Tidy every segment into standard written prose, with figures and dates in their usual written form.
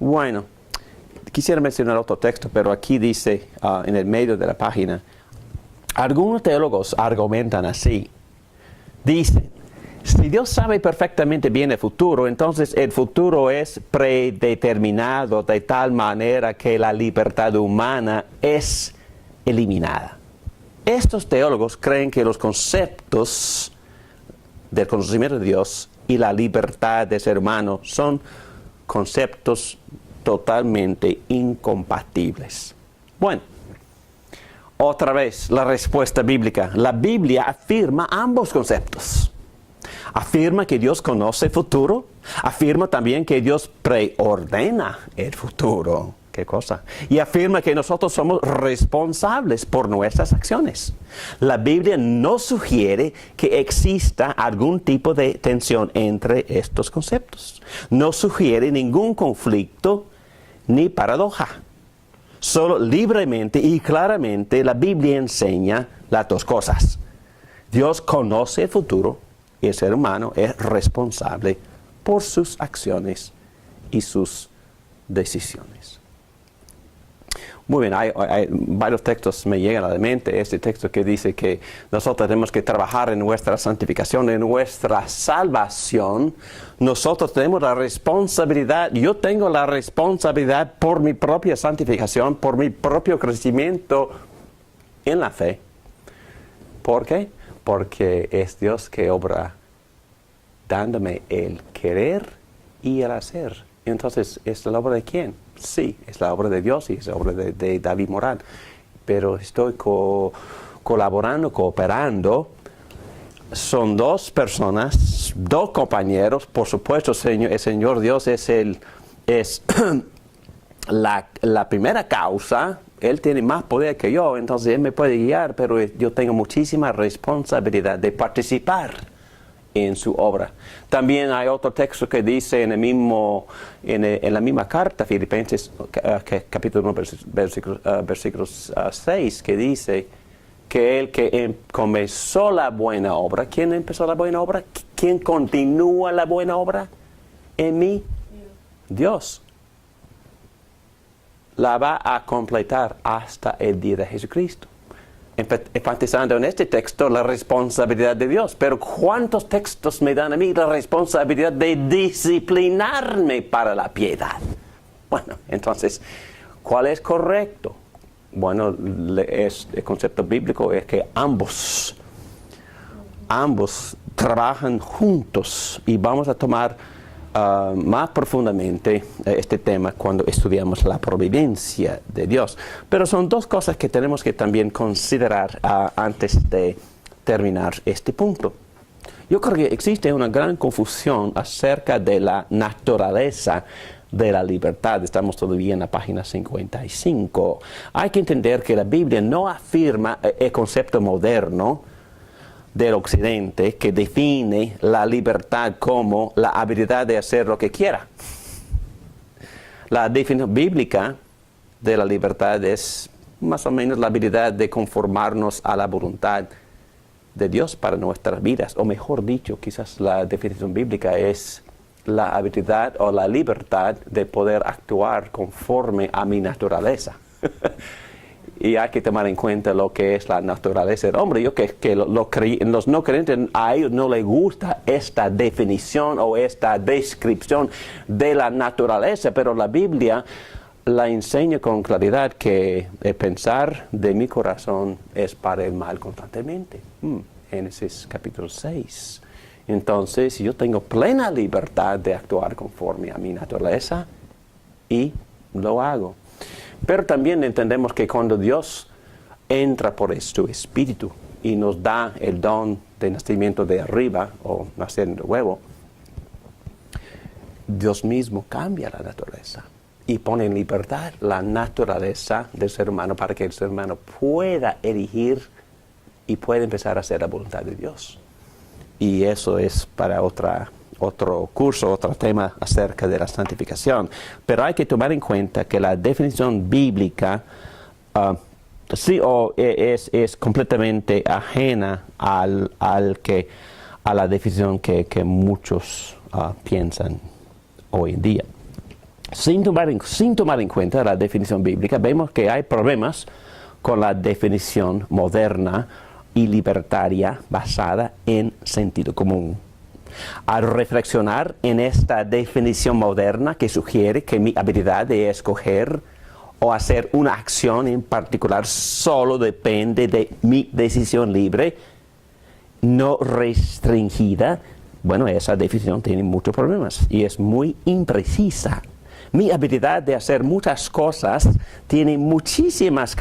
Bueno, quisiera mencionar otro texto, pero aquí dice en el medio de la página, algunos teólogos argumentan así. Dicen, si Dios sabe perfectamente bien el futuro, entonces el futuro es predeterminado de tal manera que la libertad humana es eliminada. Estos teólogos creen que los conceptos del conocimiento de Dios y la libertad del ser humano son conceptos totalmente incompatibles. Bueno, otra vez la respuesta bíblica. La Biblia afirma ambos conceptos. Afirma que Dios conoce el futuro. Afirma también que Dios preordena el futuro. ¿Qué cosa? Y afirma que nosotros somos responsables por nuestras acciones. La Biblia no sugiere que exista algún tipo de tensión entre estos conceptos. No sugiere ningún conflicto ni paradoja. Solo libremente y claramente la Biblia enseña las dos cosas. Dios conoce el futuro y el ser humano es responsable por sus acciones y sus decisiones. Muy bien, hay varios textos me llegan a la mente. Este texto que dice que nosotros tenemos que trabajar en nuestra santificación, en nuestra salvación. Nosotros tenemos la responsabilidad, yo tengo la responsabilidad por mi propia santificación, por mi propio crecimiento en la fe. ¿Por qué? Porque es Dios que obra dándome el querer y el hacer. Entonces, ¿es la obra de quién? Sí, es la obra de Dios y es la obra de David Morán. Pero estoy colaborando, cooperando. Son dos personas, dos compañeros. Por supuesto, el Señor Dios es la primera causa. Él tiene más poder que yo, entonces Él me puede guiar, pero yo tengo muchísima responsabilidad de participar en su obra. También hay otro texto que dice en la misma carta, Filipenses capítulo 1, versículos 6, que dice que el que comenzó la buena obra, ¿quién empezó la buena obra? ¿Quién continúa la buena obra? En mí, Dios. La va a completar hasta el día de Jesucristo. Enfatizando en este texto la responsabilidad de Dios. Pero ¿cuántos textos me dan a mí la responsabilidad de disciplinarme para la piedad? Bueno, entonces, ¿cuál es correcto? Bueno, el concepto bíblico es que ambos trabajan juntos y vamos a tomar más profundamente este tema cuando estudiamos la providencia de Dios. Pero son dos cosas que tenemos que también considerar antes de terminar este punto. Yo creo que existe una gran confusión acerca de la naturaleza de la libertad. Estamos todavía en la página 55. Hay que entender que la Biblia no afirma el concepto moderno del occidente que define la libertad como la habilidad de hacer lo que quiera. La definición bíblica de la libertad es más o menos la habilidad de conformarnos a la voluntad de Dios para nuestras vidas, o mejor dicho, quizás la definición bíblica es la habilidad o la libertad de poder actuar conforme a mi naturaleza. Y hay que tomar en cuenta lo que es la naturaleza del hombre. Yo que los no creyentes, a ellos no les gusta esta definición o esta descripción de la naturaleza, pero la Biblia la enseña con claridad que el pensar de mi corazón es para el mal constantemente. Génesis capítulo 6. Entonces yo tengo plena libertad de actuar conforme a mi naturaleza y lo hago. Pero también entendemos que cuando Dios entra por su espíritu y nos da el don de nacimiento de arriba o nacer de nuevo, Dios mismo cambia la naturaleza y pone en libertad la naturaleza del ser humano para que el ser humano pueda elegir y pueda empezar a hacer la voluntad de Dios. Y eso es para otra otro curso, otro tema acerca de la santificación. Pero hay que tomar en cuenta que la definición bíblica es completamente ajena a la definición que muchos piensan hoy en día. Sin tomar en cuenta la definición bíblica, vemos que hay problemas con la definición moderna y libertaria basada en sentido común. Al reflexionar en esta definición moderna que sugiere que mi habilidad de escoger o hacer una acción en particular solo depende de mi decisión libre, no restringida, bueno, esa definición tiene muchos problemas y es muy imprecisa. Mi habilidad de hacer muchas cosas tiene muchísimas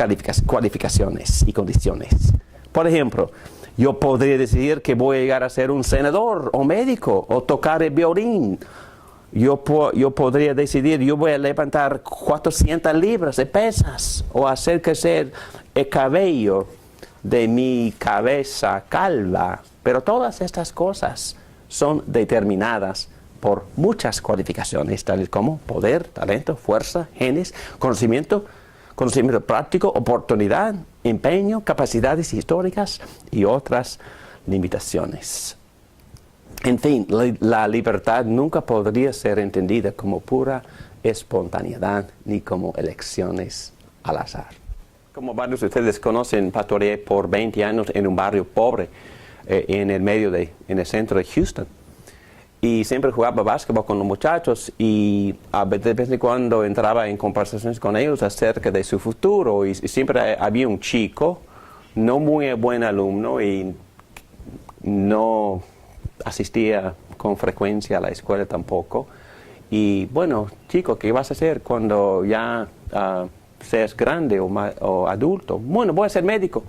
cualificaciones y condiciones. Por ejemplo, yo podría decidir que voy a llegar a ser un senador o médico o tocar el violín. Yo podría decidir, yo voy a levantar 400 libras de pesas o hacer crecer el cabello de mi cabeza calva. Pero todas estas cosas son determinadas por muchas cualificaciones, tales como poder, talento, fuerza, genes, conocimiento práctico, oportunidad, empeño, capacidades históricas y otras limitaciones. En fin, la libertad nunca podría ser entendida como pura espontaneidad ni como elecciones al azar. Como varios de ustedes conocen, pastoreé por 20 años en un barrio pobre en el centro de Houston. Y siempre jugaba básquetbol con los muchachos y de vez en cuando entraba en conversaciones con ellos acerca de su futuro. Y siempre había un chico, no muy buen alumno y no asistía con frecuencia a la escuela tampoco. Y bueno, chico, ¿qué vas a hacer cuando ya seas grande o adulto? Bueno, voy a ser médico.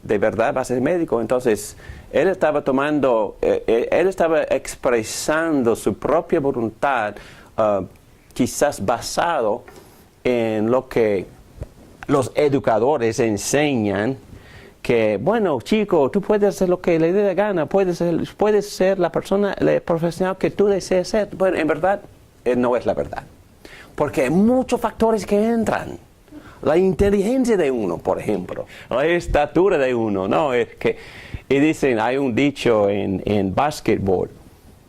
¿De verdad vas a ser médico? Entonces, él estaba expresando su propia voluntad, quizás basado en lo que los educadores enseñan, que, bueno, chico, tú puedes hacer lo que le dé la gana, puedes ser la profesional que tú desees ser. Bueno, en verdad, no es la verdad. Porque hay muchos factores que entran. La inteligencia de uno, por ejemplo, la estatura de uno, ¿no? Y dicen, hay un dicho en básquetbol,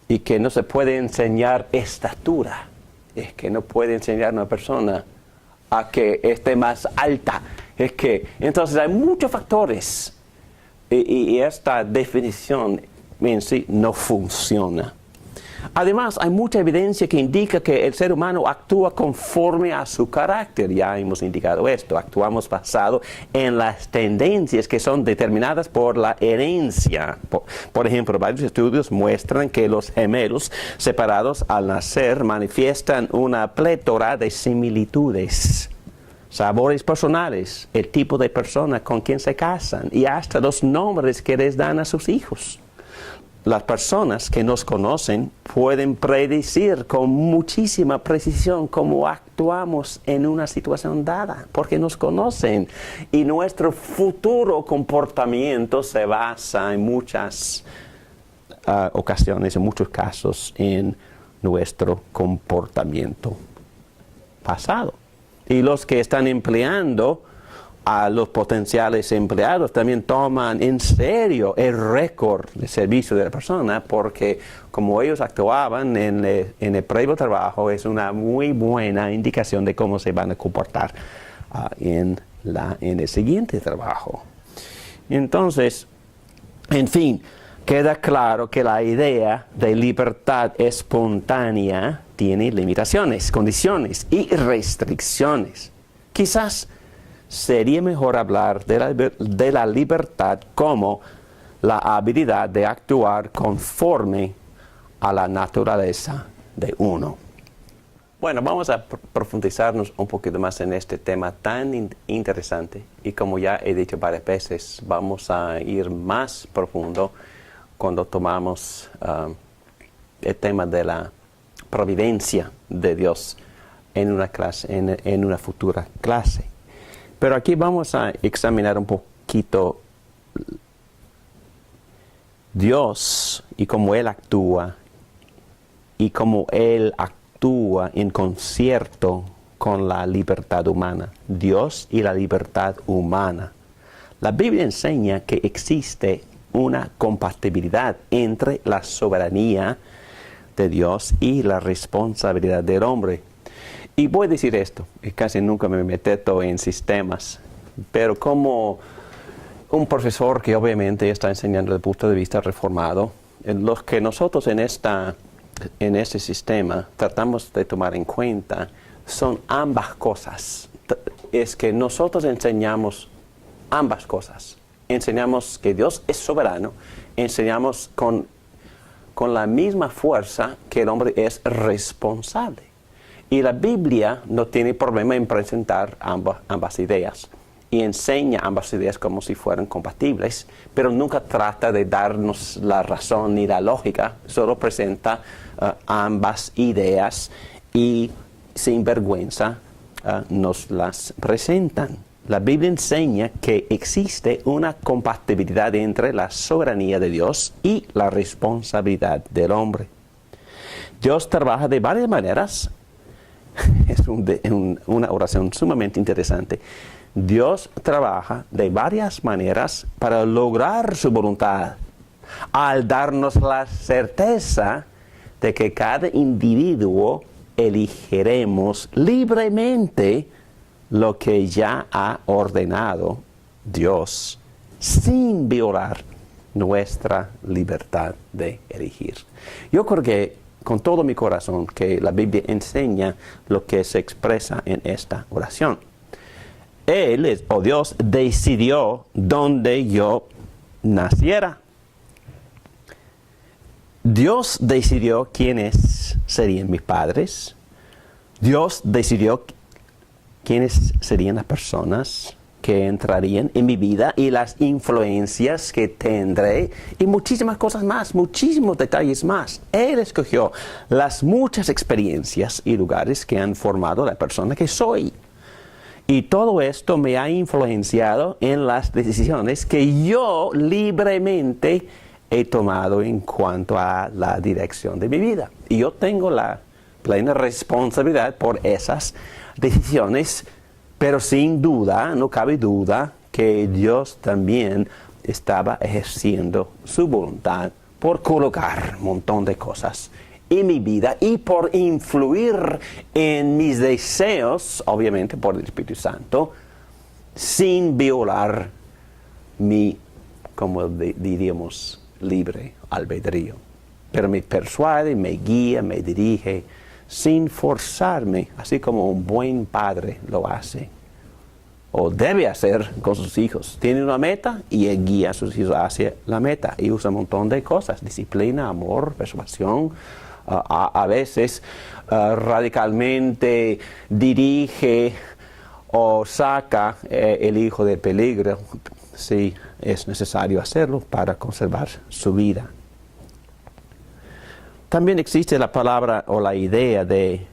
y que no se puede enseñar estatura. Es que no puede enseñar a una persona a que esté más alta. Entonces hay muchos factores, y esta definición en sí no funciona. Además, hay mucha evidencia que indica que el ser humano actúa conforme a su carácter. Ya hemos indicado esto. Actuamos basado en las tendencias que son determinadas por la herencia. Por ejemplo, varios estudios muestran que los gemelos separados al nacer manifiestan una plétora de similitudes. Sabores personales, el tipo de persona con quien se casan y hasta los nombres que les dan a sus hijos. Las personas que nos conocen pueden predecir con muchísima precisión cómo actuamos en una situación dada, porque nos conocen. Y nuestro futuro comportamiento se basa en muchas ocasiones, en muchos casos, en nuestro comportamiento pasado. Y los que están empleando a los potenciales empleados también toman en serio el récord de servicio de la persona, porque como ellos actuaban en el previo trabajo, es una muy buena indicación de cómo se van a comportar en el siguiente trabajo. Entonces, en fin, queda claro que la idea de libertad espontánea tiene limitaciones, condiciones y restricciones. Quizás sería mejor hablar de la libertad como la habilidad de actuar conforme a la naturaleza de uno. Bueno, vamos a profundizarnos un poquito más en este tema tan interesante, y como ya he dicho varias veces, vamos a ir más profundo cuando tomamos el tema de la providencia de Dios en una clase, en una futura clase. Pero aquí vamos a examinar un poquito Dios y cómo Él actúa y cómo Él actúa en concierto con la libertad humana, Dios y la libertad humana. La Biblia enseña que existe una compatibilidad entre la soberanía de Dios y la responsabilidad del hombre. Y voy a decir esto, y casi nunca me meto en sistemas, pero como un profesor que obviamente está enseñando desde el punto de vista reformado, los que nosotros en este sistema tratamos de tomar en cuenta son ambas cosas. Es que nosotros enseñamos ambas cosas. Enseñamos que Dios es soberano, enseñamos con la misma fuerza que el hombre es responsable. Y la Biblia no tiene problema en presentar ambas ideas. Y enseña ambas ideas como si fueran compatibles, pero nunca trata de darnos la razón ni la lógica, solo presenta ambas ideas y sin vergüenza nos las presentan. La Biblia enseña que existe una compatibilidad entre la soberanía de Dios y la responsabilidad del hombre. Dios trabaja de varias maneras. Es una oración sumamente interesante. Dios trabaja de varias maneras para lograr su voluntad, al darnos la certeza de que cada individuo elegiremos libremente lo que ya ha ordenado Dios, sin violar nuestra libertad de elegir. Yo creo que con todo mi corazón que la Biblia enseña lo que se expresa en esta oración. Él, o Dios, decidió dónde yo naciera. Dios decidió quiénes serían mis padres. Dios decidió quiénes serían las personas que entrarían en mi vida y las influencias que tendré y muchísimas cosas más, muchísimos detalles más. Él escogió las muchas experiencias y lugares que han formado la persona que soy. Y todo esto me ha influenciado en las decisiones que yo libremente he tomado en cuanto a la dirección de mi vida. Y yo tengo la plena responsabilidad por esas decisiones, pero sin duda, no cabe duda, que Dios también estaba ejerciendo su voluntad por colocar un montón de cosas en mi vida y por influir en mis deseos, obviamente por el Espíritu Santo, sin violar mi, como diríamos, libre albedrío. Pero me persuade, me guía, me dirige, sin forzarme, así como un buen padre lo hace, o debe hacer con sus hijos. Tiene una meta y él guía a sus hijos hacia la meta y usa un montón de cosas, disciplina, amor, persuasión, a veces radicalmente dirige o saca el hijo del peligro si es necesario hacerlo para conservar su vida. También existe la palabra o la idea de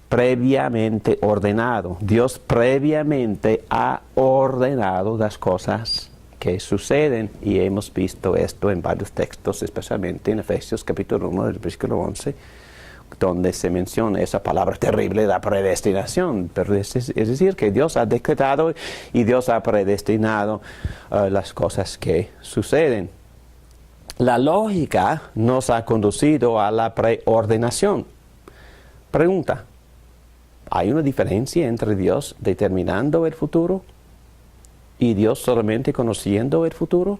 previamente ordenado. Dios previamente ha ordenado las cosas que suceden, y hemos visto esto en varios textos, especialmente en Efesios capítulo 1, del versículo 11, donde se menciona esa palabra terrible, la predestinación. Pero es decir, que Dios ha decretado y Dios ha predestinado las cosas que suceden. La lógica nos ha conducido a la preordenación. Pregunta: ¿hay una diferencia entre Dios determinando el futuro y Dios solamente conociendo el futuro?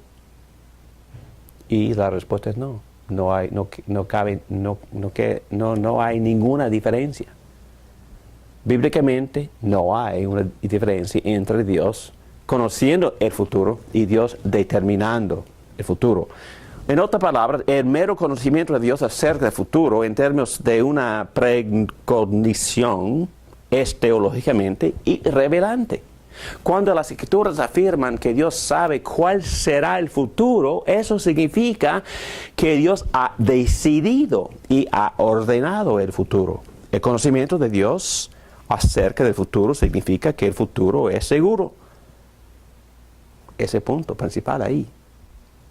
Y la respuesta es no. No hay ninguna diferencia. Bíblicamente no hay una diferencia entre Dios conociendo el futuro y Dios determinando el futuro. En otras palabras, el mero conocimiento de Dios acerca del futuro en términos de una precognición es teológicamente irrelevante. Cuando las Escrituras afirman que Dios sabe cuál será el futuro, eso significa que Dios ha decidido y ha ordenado el futuro. El conocimiento de Dios acerca del futuro significa que el futuro es seguro. Ese punto principal ahí,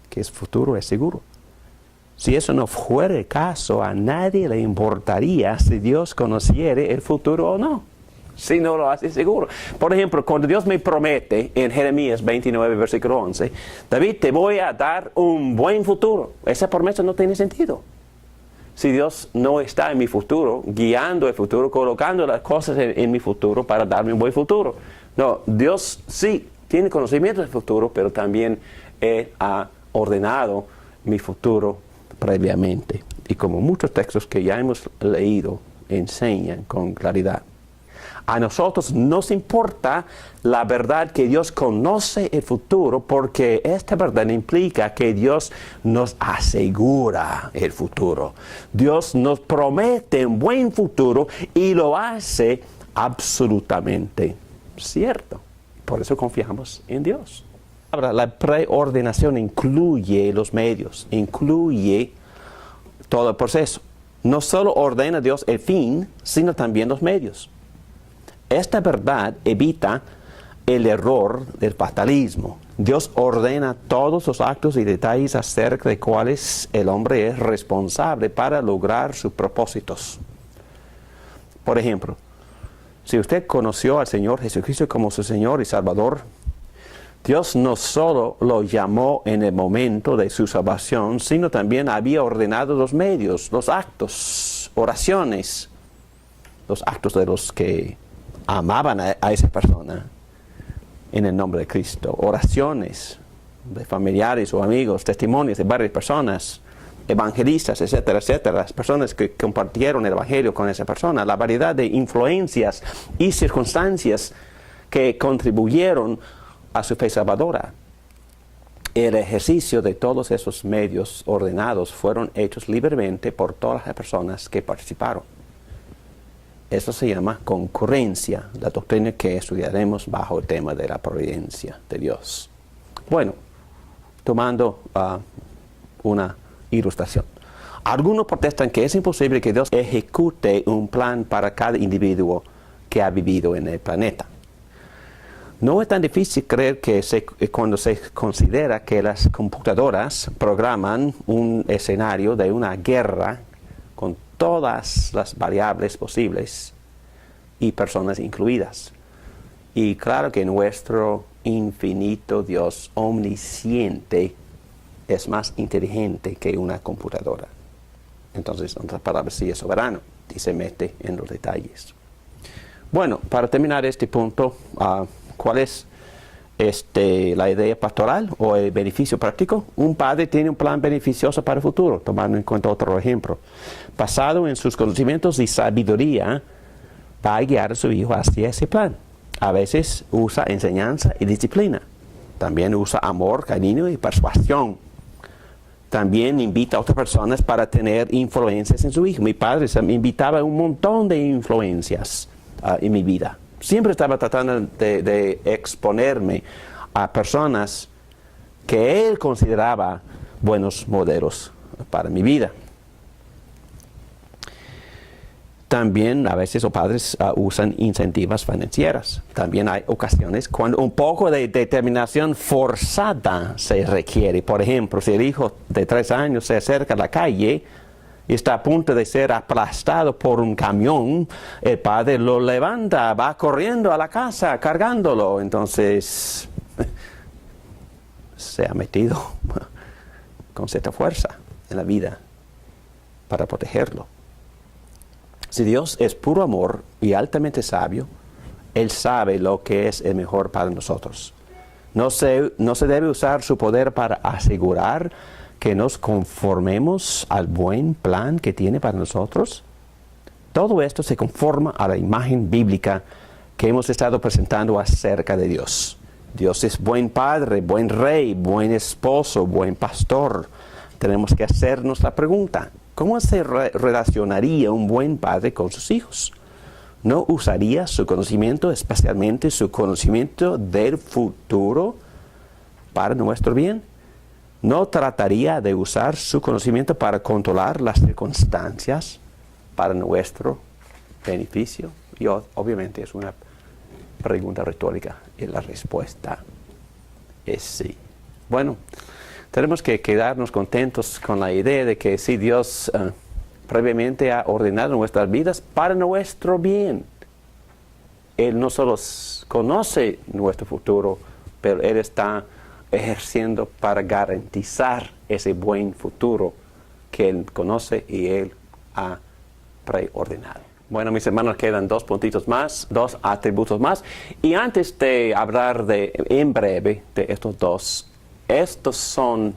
que el futuro es seguro. Si eso no fuera el caso, a nadie le importaría si Dios conociere el futuro o no, si no lo hace seguro. Por ejemplo, cuando Dios me promete en Jeremías 29, versículo 11, David, te voy a dar un buen futuro. Esa promesa no tiene sentido. Si Dios no está en mi futuro, guiando el futuro, colocando las cosas en mi futuro para darme un buen futuro. No, Dios sí tiene conocimiento del futuro, pero también Él ha ordenado mi futuro previamente. Y como muchos textos que ya hemos leído enseñan con claridad. A nosotros nos importa la verdad que Dios conoce el futuro, porque esta verdad implica que Dios nos asegura el futuro. Dios nos promete un buen futuro y lo hace absolutamente cierto. Por eso confiamos en Dios. Ahora, la preordenación incluye los medios, incluye todo el proceso. No solo ordena Dios el fin, sino también los medios. Esta verdad evita el error del fatalismo. Dios ordena todos los actos y detalles acerca de cuáles el hombre es responsable para lograr sus propósitos. Por ejemplo, si usted conoció al Señor Jesucristo como su Señor y Salvador, Dios no solo lo llamó en el momento de su salvación, sino también había ordenado los medios, los actos, oraciones, los actos de los que amaban a esa persona en el nombre de Cristo, oraciones de familiares o amigos, testimonios de varias personas, evangelistas, etcétera, etcétera, las personas que compartieron el evangelio con esa persona, la variedad de influencias y circunstancias que contribuyeron a su fe salvadora. El ejercicio de todos esos medios ordenados fueron hechos libremente por todas las personas que participaron. Eso se llama concurrencia, la doctrina que estudiaremos bajo el tema de la providencia de Dios. Bueno, tomando una ilustración. Algunos protestan que es imposible que Dios ejecute un plan para cada individuo que ha vivido en el planeta. No es tan difícil creer que cuando se considera que las computadoras programan un escenario de una guerra con todas las variables posibles y personas incluidas. Y claro que nuestro infinito Dios omnisciente es más inteligente que una computadora. Entonces, en otras palabras, sí es soberano y se mete en los detalles. Bueno, para terminar este punto, ¿cuál es la idea pastoral o el beneficio práctico? Un padre tiene un plan beneficioso para el futuro, tomando en cuenta otro ejemplo. Basado en sus conocimientos y sabiduría, va a guiar a su hijo hacia ese plan. A veces usa enseñanza y disciplina. También usa amor, cariño y persuasión. También invita a otras personas para tener influencias en su hijo. Mi padre me invitaba a un montón de influencias en mi vida. Siempre estaba tratando de exponerme a personas que él consideraba buenos modelos para mi vida. También a veces los padres usan incentivos financieros. También hay ocasiones cuando un poco de determinación forzada se requiere. Por ejemplo, si el hijo de 3 años se acerca a la calle y está a punto de ser aplastado por un camión, el padre lo levanta, va corriendo a la casa cargándolo. Entonces se ha metido con cierta fuerza en la vida para protegerlo. Si Dios es puro amor y altamente sabio, Él sabe lo que es el mejor para nosotros. No se debe usar su poder para asegurar que nos conformemos al buen plan que tiene para nosotros. Todo esto se conforma a la imagen bíblica que hemos estado presentando acerca de Dios. Dios es buen padre, buen rey, buen esposo, buen pastor. Tenemos que hacernos la pregunta: ¿cómo se relacionaría un buen padre con sus hijos? ¿No usaría su conocimiento, especialmente su conocimiento del futuro, para nuestro bien? ¿No trataría de usar su conocimiento para controlar las circunstancias para nuestro beneficio? Y obviamente es una pregunta retórica y la respuesta es sí. Bueno, tenemos que quedarnos contentos con la idea de que si Dios previamente ha ordenado nuestras vidas para nuestro bien. Él no solo conoce nuestro futuro, pero Él está ejerciendo para garantizar ese buen futuro que Él conoce y Él ha preordenado. Bueno, mis hermanos, quedan 2 puntitos más, 2 atributos más. Y antes de hablar en breve de estos 2, estas son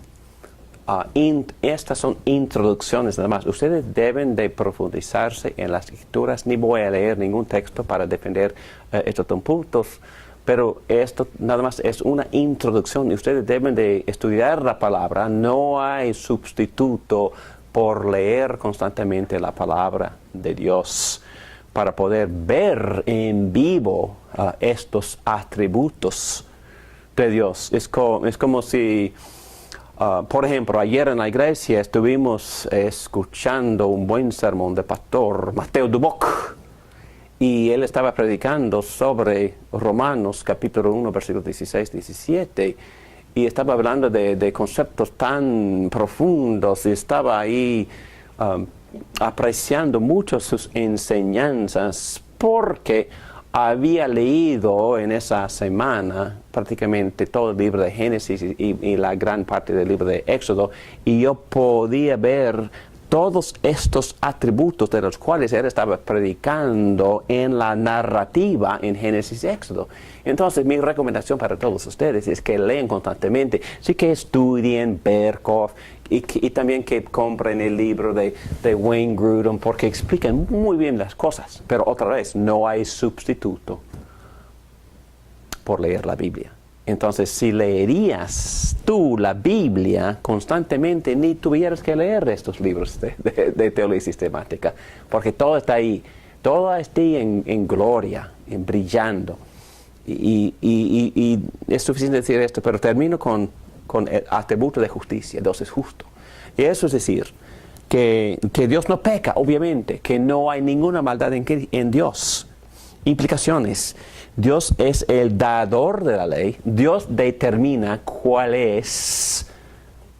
introducciones nada más. Ustedes deben de profundizarse en las escrituras. Ni voy a leer ningún texto para defender estos 2 puntos. Pero esto nada más es una introducción y ustedes deben de estudiar la palabra. No hay sustituto por leer constantemente la palabra de Dios para poder ver en vivo estos atributos de Dios. Es como si, por ejemplo, ayer en la iglesia estuvimos escuchando un buen sermón del pastor Mateo Duboc. Y él estaba predicando sobre Romanos capítulo 1, versículos 16-17. Y estaba hablando de conceptos tan profundos. Y estaba ahí apreciando mucho sus enseñanzas. Porque había leído en esa semana prácticamente todo el libro de Génesis y la gran parte del libro de Éxodo. Y yo podía ver todos estos atributos de los cuales él estaba predicando en la narrativa en Génesis y Éxodo. Entonces, mi recomendación para todos ustedes es que lean constantemente, sí que estudien Berkhof y también que compren el libro de Wayne Grudem porque explican muy bien las cosas. Pero otra vez, no hay sustituto por leer la Biblia. Entonces, si leerías tú la Biblia constantemente, ni tuvieras que leer estos libros de teología sistemática, porque todo está ahí, todo está ahí en gloria, en brillando. Y es suficiente decir esto, pero termino con el atributo de justicia. Dios es justo. Y eso es decir, que Dios no peca, obviamente, que no hay ninguna maldad en Dios. Implicaciones. Dios es el dador de la ley. Dios determina cuál es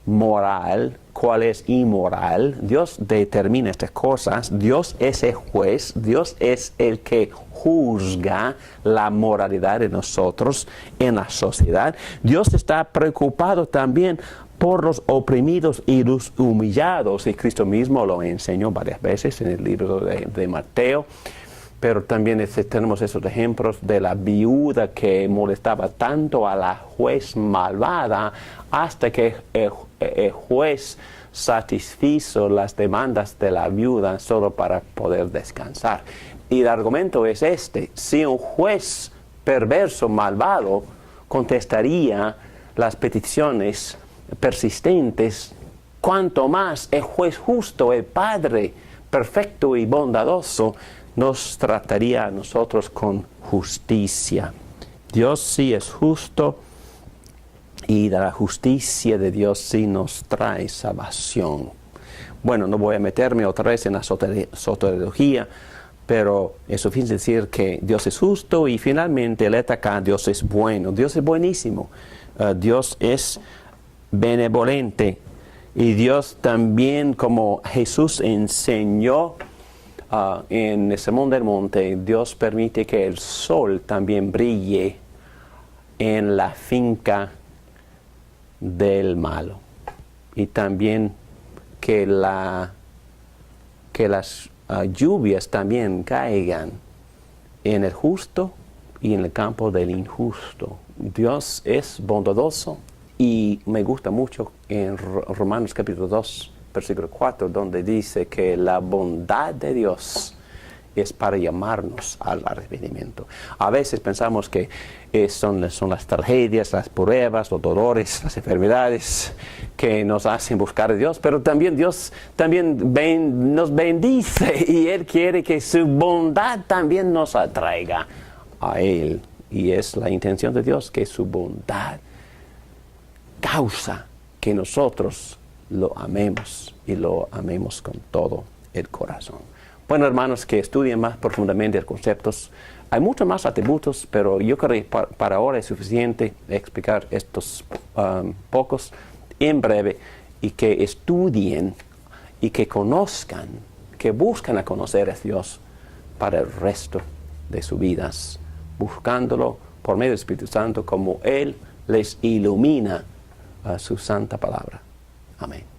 moral, cuál es inmoral. Dios determina estas cosas. Dios es el juez. Dios es el que juzga la moralidad de nosotros en la sociedad. Dios está preocupado también por los oprimidos y los humillados. Y Cristo mismo lo enseñó varias veces en el libro de Mateo. Pero también tenemos esos ejemplos de la viuda que molestaba tanto a la juez malvada hasta que el juez satisfizo las demandas de la viuda solo para poder descansar. Y el argumento es este: si un juez perverso, malvado, contestaría las peticiones persistentes, cuanto más el juez justo, el Padre perfecto y bondadoso, nos trataría a nosotros con justicia. Dios sí es justo y de la justicia de Dios sí nos trae salvación. Bueno, no voy a meterme otra vez en la soteriología, pero es suficiente decir que Dios es justo y finalmente el acá, Dios es bueno. Dios es buenísimo. Dios es benevolente. Y Dios también, como Jesús enseñó en el Sermón del Monte, Dios permite que el sol también brille en la finca del malo. Y también que las lluvias también caigan en el justo y en el campo del injusto. Dios es bondadoso y me gusta mucho en Romanos capítulo 2, versículo 4, donde dice que la bondad de Dios es para llamarnos al arrepentimiento. A veces pensamos que son las tragedias, las pruebas, los dolores, las enfermedades que nos hacen buscar a Dios, pero también Dios nos bendice y Él quiere que su bondad también nos atraiga a Él. Y es la intención de Dios que su bondad causa que nosotros lo amemos y lo amemos con todo el corazón. Bueno, hermanos, que estudien más profundamente los conceptos. Hay muchos más atributos, pero yo creo que para ahora es suficiente explicar estos pocos en breve, y que estudien y que conozcan, que buscan a conocer a Dios para el resto de sus vidas, buscándolo por medio del Espíritu Santo como Él les ilumina su santa palabra. Amén.